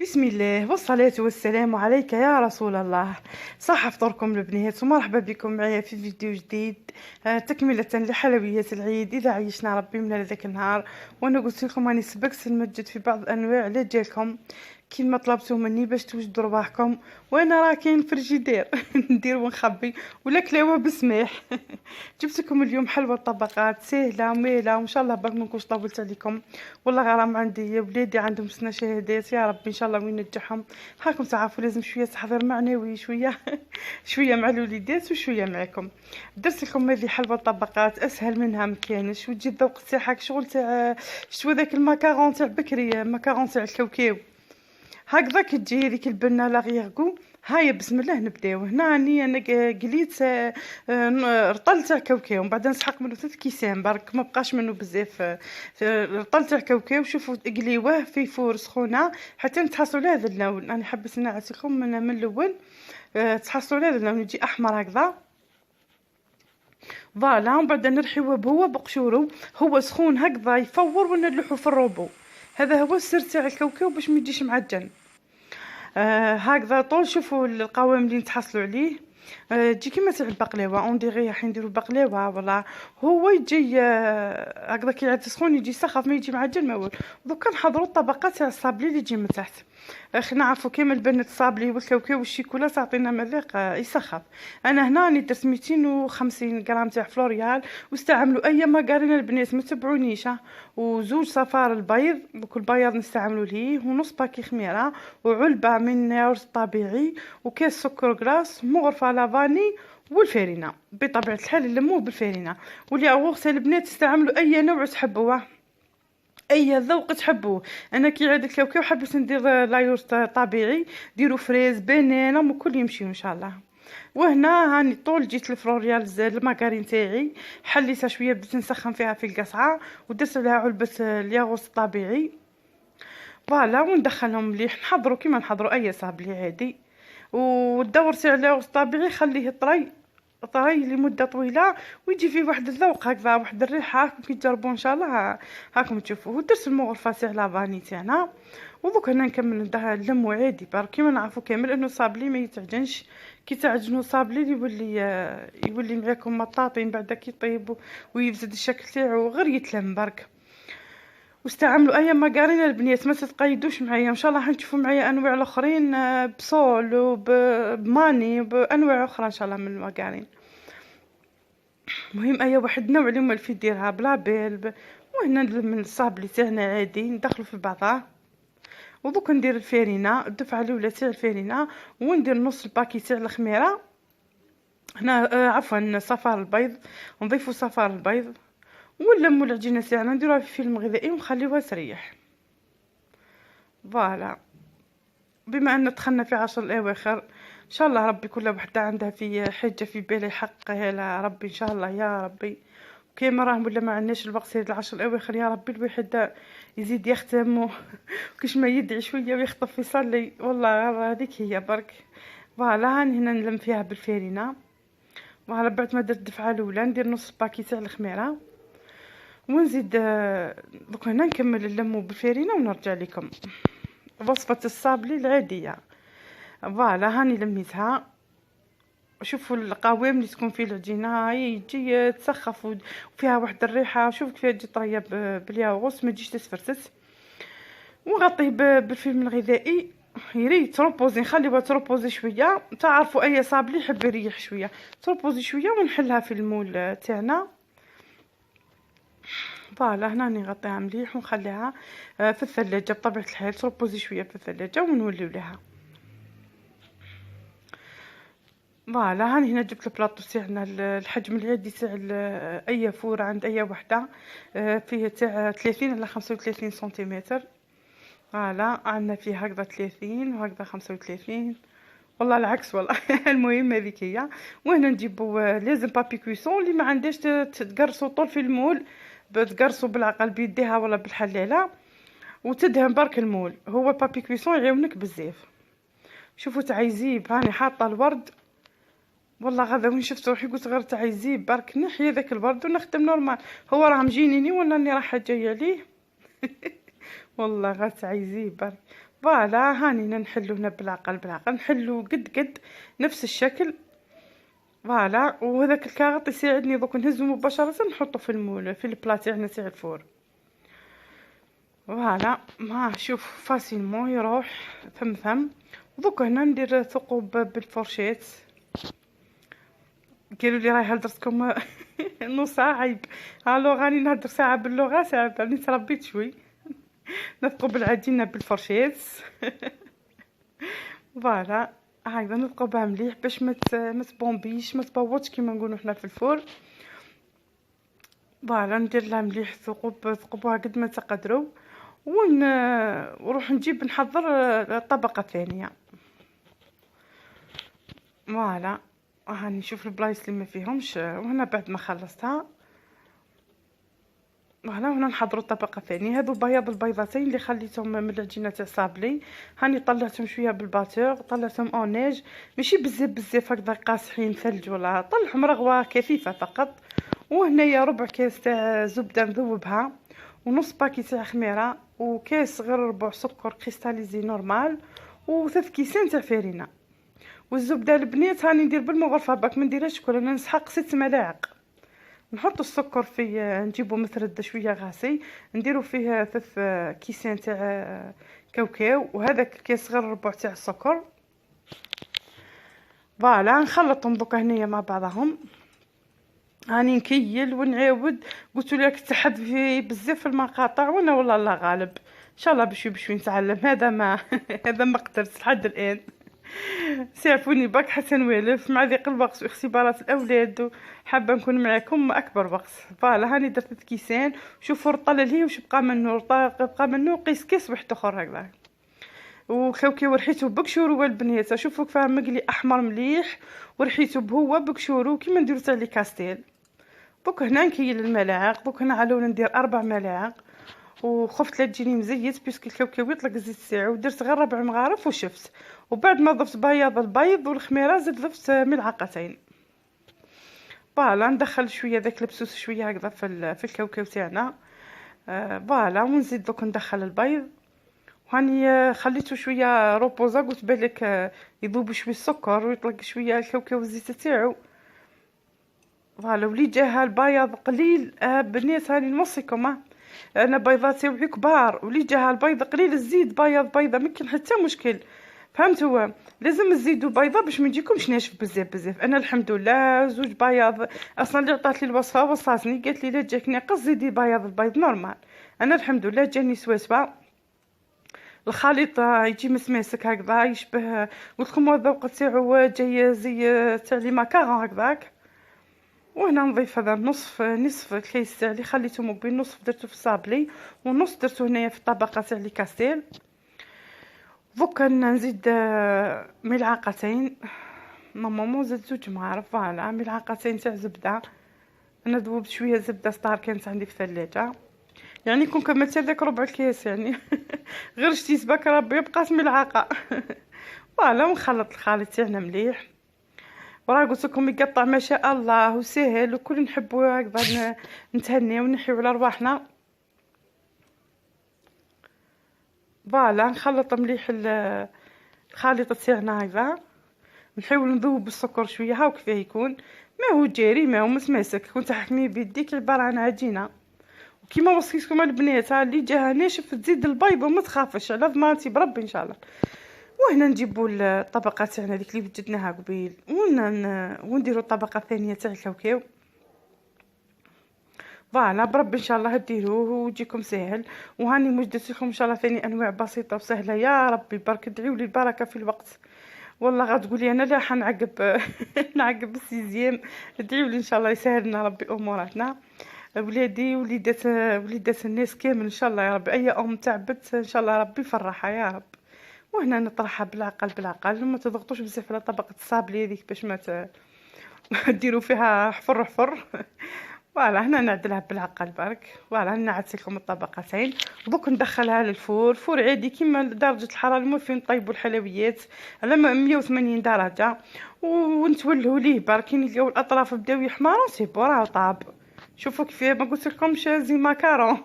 بسم الله والصلاة والسلام عليك يا رسول الله. صح فطوركم البنات ومرحبا بكم معايا في فيديو جديد. تكملة لحلويات العيد إذا عيشنا ربي من هذاك النهار. وأنا قلت لكم راني سبقت نمجد في بعض الأنواع لا جالكم كيما طلبتوا مني باش توجدوا رواحكم، وانا راه كاين الفريجيدير ندير ونخبي ولا كلاوه بسماح. جبت لكم اليوم حلوى الطبقات سهله ميله وان شاء الله باك ما نكونش طولت عليكم. والله غرام عندي ولادي عندهم سنه شهادات، يا ربي ان شاء الله وينجحهم. هاكم تعرفوا لازم شويه تحضير معنوي، شويه شويه مع الوليدات وشويه معكم. درت لكم هذه حلوى الطبقات اسهل منها مكانش، وتجي الذوق تاعك شغل تاع شتو ذاك الماكارون تاع بكري، ماكارون تاع الكاوكاو هكذا كتجي هذيك البنه لاغيغو. هيا بسم الله نبداو. هنا راني انا قليت رطل تاع كاوكاو، ومن بعد نسحق منه 3 كيسان برك ما بقاش منه بزاف. رطل تاع كاوكاو شوفوا قليوه في فور سخونه حتى نتحصلوا على هذا اللون. انا حبيت نعطيكم من الاول تحصلوا على هذا اللون يجي احمر هكذا فوالا. ومن بعد نرحيوه هو بقشورو، هو سخون هكذا يفور ونلوحو في الروبو. هذا هو السر تاع الكاوكاو باش ما يجيش معجن. هكذا طول. شوفوا القوام اللي نتحصلوا عليه تجي كيما تاع البقلاوه، اون ديغي راح نديروا بقلاوه والله. هو يجي هكذا كي يعد سخون يجي سخف ما يجي معجن ما والو. دوكا نحضروا الطبقات تاع الصابلي اللي يجي من تحت. نعرفوا كيما البنات الصابلي والكاوكاو والشيكولا تعطينا مذاق يسخف. انا هنا راني درت 250 غرام تاع فلوريال، واستعملوا اي مارغرينا البنات ما تبعونيش. وزوج صفار البيض، دوك البياض نستعملوا ليه، ونص باكي خميره، وعلبه من ياغورت طبيعي، وكاس سكر كلاص، مغرفه لافاني، والفارينه بطبيعه الحال نلموه بالفارينه. والياغورت البنات تستعملوا اي نوع تحبوه، اي ذوق تحبوه. انا كي عاد الكاوكاو حبيت ندير لايورت طبيعي، ديروا فريز بنانه وكل يمشي ان شاء الله. وهنا هاني طول جيت الفلوريال الماكارين تاعي حليتها شويه بديت نسخن فيها في القصعه، ودرت لها علبه الياغورت الطبيعي فوالا. وندخلهم مليح نحضروا كيما نحضروا اي صابلي عادي. والدور تاع الياغورت الطبيعي خليه طري لمده طويله، ويجي فيه واحد الذوق هكذا واحد الريحه. راكم كي تجربوا ان شاء الله هاكم تشوفوا. ودرت المغرفه تاع لافاني تاعنا. ودوك هنا نكمل نلمو عادي برك كيما نعرفوا كامل انه صابلي ما يتعجنش. كي تعجنوا صابلي يولي معاكم مطاطين بعد كي يطيب ويفسد الشكل تاعو غير يتلم برك. واستعملوا اي مارغرينا البنات ما تتقيدوش معايا، ان شاء الله حنشوفوا معايا انواع الاخرين بصول وبماني وبانواع اخرى ان شاء الله من المارغرين. مهم اي واحد نوع اللي هما في ديرها بلا بيل وهنا من الصابلي تاعنا عادي ندخلوا في بعضها. ودوك ندير الفارينه الدفعه الاولى تاع الفارينه، وندير نص الباكي تاع الخميره. هنا عفوا صفار البيض، نضيفوا صفار البيض ونلموا العجينه تاعنا نديروها في فيلم غذائي ونخليوها تريح فوالا. بما ان دخلنا في 10 الاواخر ان شاء الله ربي كل وحده عندها في حاجه في بالها يحققها لها ربي ان شاء الله يا ربي. كيما راهم ولا ما عندناش الوقت هاد العشر الاواخر يا ربي الواحد يزيد يختم وكش ما يدعي شويه ويخطف يصلي والله هذيك هي برك فوالا. هاني هنا نلم فيها بالفارينه فوالا. بعد ما درت الدفعه الاولى ندير نص باكي تاع الخميره ونزيد دوك هنا نكمل نلمو بالفارينه ونرجع لكم وصفه الصابلي العاديه فوالا. هاني لميتها. شوفوا القوام اللي تكون فيه العجينه هاي يجي تسخف وفيها واحد الريحه. شوف كيف تجي طريه بالياغورت ما تجيش تسفرتت. ونغطيه بالفيلم الغذائي يريح تروبوزي، نخليوها تروبوزي شويه. تعرفوا اي صابلي يحب يريح شويه تروبوزي شويه ونحلها في المول تاعنا فوالا. هنا نغطيها مليح ونخليها في الثلاجه بطبيعه الحال تروبوزي شويه في الثلاجه ونوليو لها فوالا. هاني هنا جبت البلاطو تاعنا الحجم العادي تاع اي فوره عند اي وحده فيه تاع 30 على 35 سنتيمتر فوالا. عندنا فيه هكذا 30 وهكذا 35 والله العكس والله. المهم هذيك هي. وهنا نجيبوا لازم بابي كويسون اللي ما عندهاش تقرصوا طول في المول بتقرصوا بالعقل بيديها ولا بالحلاله وتدهن برك المول. هو بابي كويسون يعاونك بزاف. شوفوا تاع يزيب هاني حاطه الورد والله غدا وين شفت روحي قلت غير تاع يزيب برك نحي ذاك الورد ونخدم نورمال. هو راه مجينيني ولا اني رايحه جايه ليه والله غير تاع يزيب برك فوالا هاني نحلو هنا بالعقل بالعقل، نحلو قد قد نفس الشكل. فوالا وهذاك الكاغط يساعدني دوك نهزو مباشرة نحطو في المول في البلا تاعنا تاع الفور. فوالا ما شوف فاسيلمون يروح فم فم. دوك هنا ندير ثقوب بالفرشيت. قالوا لي راهي هدرتكم نص ساعه عيب. الو غاني نهدر ساعه باللغه ساعه راني تربيت شوي. نثقب العجينه بالفرشيت. فوالا هايبا نثقبها مليح باش ما تبومبيش ما تبوظش كيما نقولوا حنا في الفور. فوالا ندير لها مليح ثقبوها قد ما تقدروا. وروح نجيب نحضر الطبقه الثانيه. فوالا هاني نشوف البلايص اللي ما فيهمش، وهنا بعد ما خلصتها فوالا هنا نحضروا الطبقه الثانيه. هذو بياض البيضتين اللي خليتهم من العجينه تاع صابلي، هاني طلعتهم شويه بالباتور، طلعتهم اونيج ماشي بزاف هكذا قاصحين ثلج، ولا طلعهم رغوه خفيفه فقط. وهنايا ربع كاس تاع زبده نذوبها، ونص باكي تاع خميره، وكاس غير ربع سكر كريستاليزي نورمال، وثلاث كيسان تاع فرينه. والزبده البنات هاني ندير بالمغرفه باك ما نديرهاش كل، انا نسحق 6 ملاعق. نحط السكر فيه، نجيبو مثرد شويه غاسي، نديرو فيه 3 كيسان تاع كاوكاو، وهذاك الكاس غير ربع تاع السكر. فوالا نخلطهم دوكا هنايا مع بعضهم. هاني نكيل ونعاود. قلت لك تحب في بزاف المقاطع، وانا والله الله غالب ان شاء الله بشوي بشوي نتعلم. هذا ما هذا ما قدرت لحد الان. سيعفوني باك حسن والف مع ضيق الوقت واختبارات الاولاد، حابه نكون معكم اكبر وقت. فوالا هاني درت 3 كيسان. شوفوا الطلل هي واش بقى منه، بقى منه قيس كيس واحد اخر هكذا. وكاوكاو ريحته بكشورو البنات، شوفوا كيف مقلي احمر مليح، وريحته بهو بكشورو كيما نديرو تاع لي كاستيل. دوك هنا نكيل الملاعق. دوك هنا على ندير 4 ملاعق، وخفت لا تجيني مزيت بيسك الكاوكاو يطلق الزيت تاعو. درت غير 4 مغارف وشفت. وبعد ما ضفت بياض البيض والخميره زدت ضفت ملعقتين. فوالا ندخل شويه داك البسوس شويه هكذا في الكاوكاو تاعنا. فوالا ونزيد دوك ندخل البيض. وهاني خليته شويه روبوزا، قلت بالك يذوب شويه السكر ويطلق شويه الكاوكاو الزيت تاعو. فوالا ولي جاها البياض قليل بنات هاني نوصيكم انا بيضات تاوعي كبار، ولي جاها البيض قليل الزيد بياض بيضه ما كاين حتى مشكل. فهمتوا لازم تزيدوا بيضه باش ما يجيكمش ناشف بزاف. انا الحمد لله 2 بياض اصلا اللي عطات لي الوصفه وصاتني قالت لي لا جاك ناقص زيدي بياض البيض نورمال. انا الحمد لله جاني سواسبه. الخليط يجي مسماسك هكذا يشبه، قلت لكم الذوق تاعو جاي زي تاع لي ماكارون هكذاك. وهنا نضيف هذا نصف الكيس تاع اللي خليته مقبل، نصف درته في الصابلي ونص درته هنايا في الطبقه تاع لي كاستيل. دوكا نزيد ملعقتين نورمالمون زدت 2 مغارف. فوالا ملعقتين تاع زبده. انا ذوبت شويه زبده ستار كانت عندي في الثلاجه، يعني كون كملت هذاك ربع الكيس يعني غير شتيت باك ربي بقات ملعقه. فوالا ونخلط الخليط تاعنا مليح. وراه قلت لكم يقطع ما شاء الله وسهل، وكل نحبوا هكذا نتهنيو ونحيو على رواحنا. فوالا نخلط مليح الخليط تاعنا هكذا. نحاول نذوب السكر شويه هاو كيفاه يكون، ما هو جاري ما هو متماسك، كنت تحكميه بيديك عباره عن عجينه. وكيما وصيتكم البنات اللي جاها ناشف تزيد البيض وما تخافش على ضمانتي بربي ان شاء الله. وهنا نجيبوا الطبقه تاعنا ديك اللي وجدناها قبيل، ونديروا الطبقه الثانيه تاع الكاوكاو. فوالا بربي ان شاء الله ديروه ويجيكم سهل. وهاني مجدت لكم ان شاء الله ثاني انواع بسيطه وسهله. يا ربي برك ادعيوا لي البركه في الوقت. والله غتقولي انا لا حنعقب نعقب السيزيام. ادعيوا لي ان شاء الله يسهل لنا ربي اموراتنا. ولادي وليدات الناس كامل ان شاء الله يا ربي. اي ام تعبت ان شاء الله ربي يفرحها يا رب. وهنا نطرحها بالعقل وما تضغطوش بزاف على طبقه الصابلي هذيك باش ما ديروا فيها حفر. فوالا هنا نعدلها بالعقل برك. فوالا نعدت لكم الطبقتين. دوك ندخلها للفور، فور عادي كيما درجه الحراره الموفين نطيبوا الحلويات على 180 درجه، ونتولهوا ليه برك نلقاو الاطراف بداو يحمروا سي بو راه طاب. شوفوا كيف ما قلت لكمش زي ماكارون.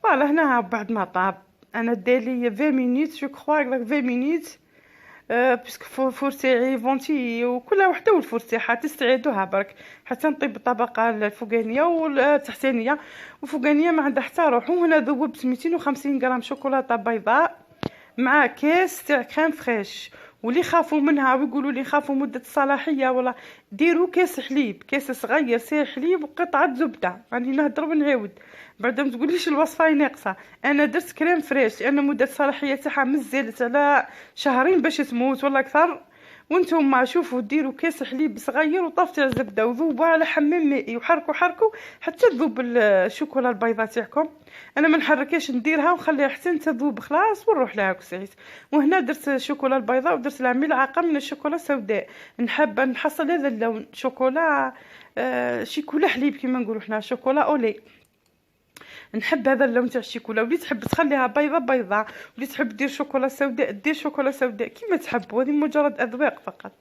فوالا هنا بعد ما طاب انا دالي 20 مينوت جو كخوا هكذاك 20 مينوت. باسكو فور تاعي فونتي وكل وحده والفور تاعها تستعيدوها برك حتى نطيب الطبقه الفوقانيه والتحتانيه. والفوقانيه ما عندها حتى روح. وهنا ذوبت 250 غرام شوكولاته بيضاء مع كاس تاع كريم فريش. واللي خافوا منها ويقولوا لي خافوا مده الصلاحيه ولا ديروا كاس حليب، كاس صغير سير حليب وقطعه زبده. راني نهضر ونعاود بعدا ما تقوليش الوصفه ناقصه. انا درت كريم فريش لان مده الصلاحيه تاعها مازالت على شهرين باش تموت ولا اكثر. وانتم شوفوا ديروا كاس حليب صغير وطاف تاع الزبده وذوبوا على حمام مائي وحركوا حركوا حتى تذوب الشوكولا البيضاء تاعكم. انا ما نحركهاش نديرها ونخليها حتى تذوب خلاص ونروح لها كسعيت. وهنا درت الشوكولا البيضاء ودرت لها ملعقه من الشوكولا السوداء. نحب نحصل هذا اللون شوكولا شيكولا حليب كيما نقولوا حنا شوكولا اولي. نحب هذا اللون تاع الشيكولا. ولي تحب تخليها بيضاء بيضاء ولي تحب دير شوكولا سوداء دير شوكولا سوداء كيما تحبوا. هذه مجرد اذواق فقط.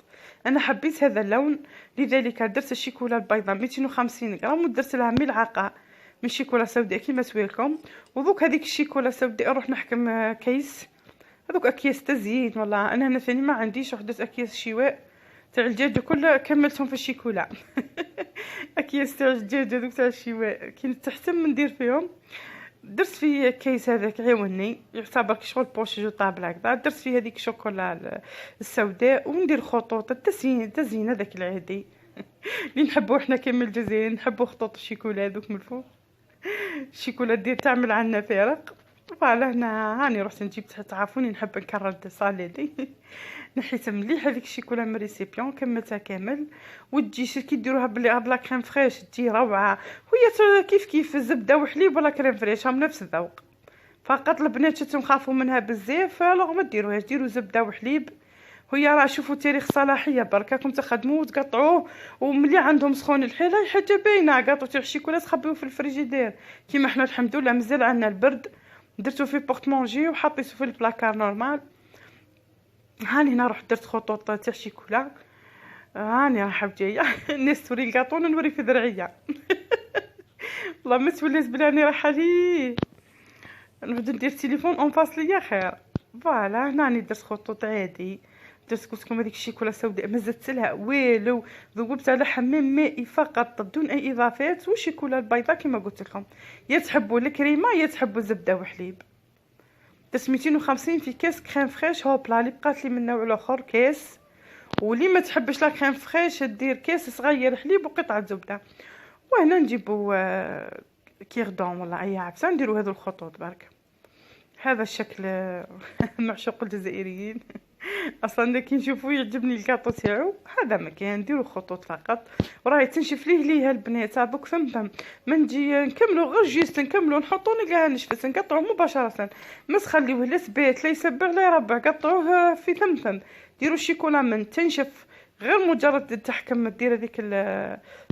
انا حبيت هذا اللون لذلك درت الشيكولا البيضاء 250 غرام ودرت لها ملعقه من شيكولا سوداء كيما سويلكم. وذوك هذيك الشيكولا السوداء نروح نحكم كيس هذوك اكياس تزيين. والله انا هنا ثاني ما عنديش وحده اكياس شواء تاع الدجاج كلها كملتهم في الشيكولا. اكياس تاع الدجاج هذوك تاع الشواء كي تحسن من ندير فيهم. درت فيه كيس هذاك عاوني يعتبر كشغل بوش جو طابل هكذا. درت فيه هذيك الشوكولا السوداء وندير خطوط التزيين هذاك العادي اللي نحبو حنا كامل الجزائريين. نحبو خطوط الشيكولا هذوك من الفوق. الشيكولا دير تعمل عنا فارق. فوالا هنا هاني رحت نجيب تعرفوني نحب نكرر صاليدي. نحيت مليح هذيك الشيكولا من ريسيبيون كملتها كامل. وتجي كي ديروها بلي هاد لا كريم فريش تجي روعه. وهي كيف الزبده وحليب ولا كريم فريش هم نفس الذوق. فقط البنات شتهم خافوا منها بزاف الوغ ما ديروهاش ديروا زبده وحليب. هي راه شوفوا تاريخ صلاحيه برك راكم تخدموه وتقطعوه. وملي عندهم سخون الحيله حاجه باينه قاطعوا تاع الشيكولا تخبيوه في الفريجيدير. كيما حنا الحمد لله مازال عندنا البرد درتو في بورت مونجي وحطيته في البلاكار نورمال. هاني هنا رحت درت خطوط تاع الشيكولا. هاني راح جايه. الناس توري الكاطون نوري في ذرعيه. والله ما توليت بلي راني رايحه ليه نبدا ندير التليفون اون فاس ليا خير. فوالا هنا راني درت خطوط عادي. درت قلت لكم هذيك الشيكولا السوداء ما زدت لها والو. ذوبت على حمام مائي فقط بدون اي اضافات. والشيكولا البيضاء كما قلت لكم يا تحبوا الكريمه يا تحبوا الزبده وحليب. درت 250 في كاس كريم فريش هوبلا اللي بقات لي من النوع الاخر كاس. واللي ما تحبش لا كريم فريش دير كاس صغير حليب وقطعه زبده. وهنا نجيبو كيردون ولا اي عفسه نديرو هذو الخطوط برك. هذا الشكل معشوق الجزائريين. اصلا كي نشوفو يعجبني الكاطو تاعو. هذا ما كاين نديرو خطوط فقط. وراهي تنشف ليه البنات هذوك ثم ما نجي نكملو غير جيست نكملو نحطو نلقاها نشفت نقطعوه مباشره. ما تخليوه لا سبيت لا يسبع لا يربع قطعوه في ثم. ديروا الشيكولا من تنشف غير مجرد تحكم دير هذيك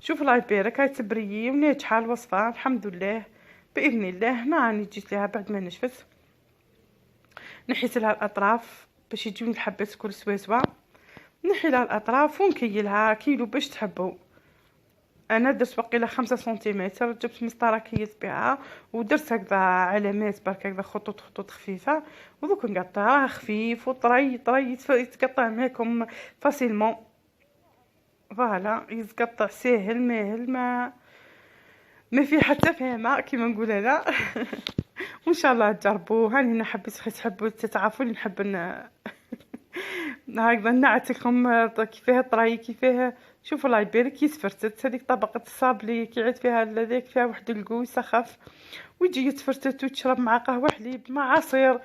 شوف الله يبارك هاي تبريي وناجحه الوصفه الحمد لله باذن الله. هنا راني جيت لها بعد ما نشفت نحيت لها الاطراف باش يجيوني الحبات كل سواسوا. نحي لها الاطراف ونكيلها كيلو باش تحبوا. انا درت وقيله 5 سنتيمتر جبت مسطره كيت بها ودرت هكذا علامات برك هكذا خطوط خفيفه. ودوك نقطعها خفيف وطري يتقطع معكم فاسيلمون. فوالا يتقطع ساهل ماهل ما في حتى فهمه كيما نقول انا. وان شاء الله تجربوه. هاني انا حبيت تحبوا تعرفوني نحب هكذا نعتكم كيفاه طري كيفاه. شوفوا الله يبارك كي تفرتت هذيك طبقه الصابلي كيعاد فيها هذاك فيها واحد الكو يسخف ويجي يتفرتت وتشرب مع قهوه حليب مع عصير.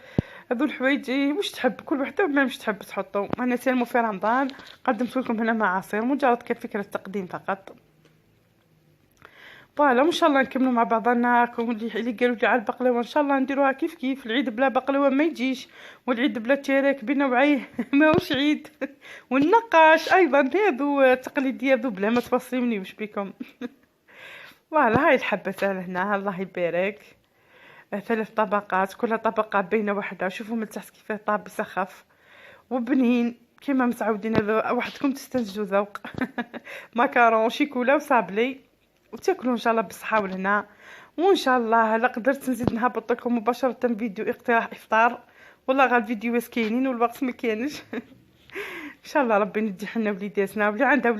هذو الحوايج واش تحب كل وحده ما مش تحب تحطوا. انا سالمو في رمضان قدمت لكم هنا مع عصير مجرد كفكره تقديم فقط. فوالا ان شاء الله نكملوا مع بعضنا. اللي قالوا لي على البقلاوه ان شاء الله نديروها كيف العيد بلا بقلاوه ما يجيش. والعيد بلا تشارك بنوعيه ماهوش عيد. والنقاش ايضا هذو تقليديه ذو بلا ما توصلوني واش بكم. فوالا هاي الحبه على هنا الله يبارك 3 طبقات كل طبقه بين وحده. شوفوا من تحت كيفاه طاب يسخف وبنين كيما متعودين. هذا وحدكم تستنتجوا ذوق. ماكارون شيكولا وصابلي وتاكلوا ان شاء الله بالصحه والهنا. وان شاء الله لا قدرت نزيد نهبط لكم مباشره فيديو اقتراح افطار، والله غير الفيديوهات كاينين والوقت ما كاينش. ان شاء الله ربي ينجح لنا وليداتنا واللي عندها